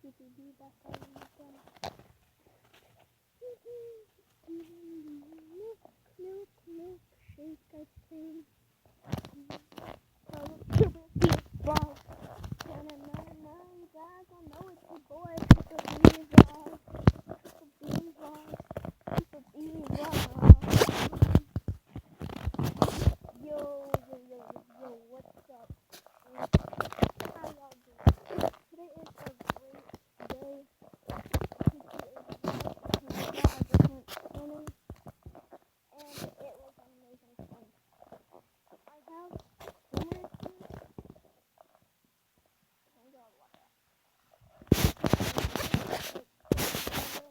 that's how you done. Milkshake ice cream. So vlog. Guys, I know it's your boy, Super B vlog. Super B vlog. Super B vlog. Yo, what's up? How y'all doing? Today is a great day. Today is I just went swimming, and it was an amazing swim. I have swimmer experience. Thank God, water.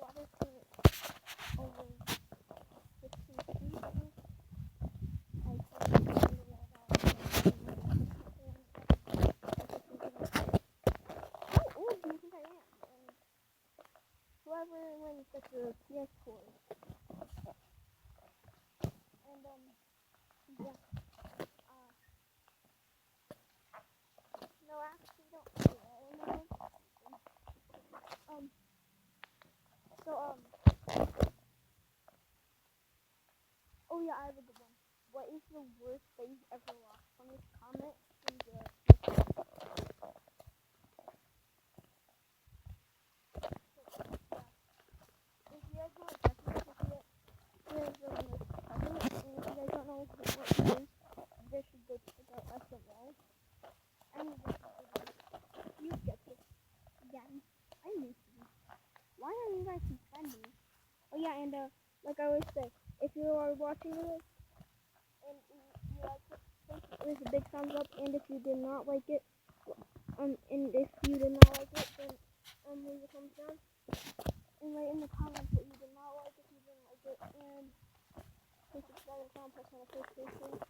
Water current over 15 feet. I swam how old do you think I am? And whoever wins gets a PS4. And yeah. No, actually, don't say that. Oh yeah, I have a good one. What is the worst that you've ever lost? Let me comment in the if you guys want to definitely see it, here's the most prevalent. And if you guys don't know what it is, you guys should go check out SML. And you get this again. I miss you. Why aren't you guys defending? Oh yeah, and like I always say, if you are watching this and you like it, there's a big thumbs up. And if you did not like it, and if you did not like it, then leave a thumbs down. And write in the comments what you did not like if you didn't like it. And please subscribe and comment, press notifications.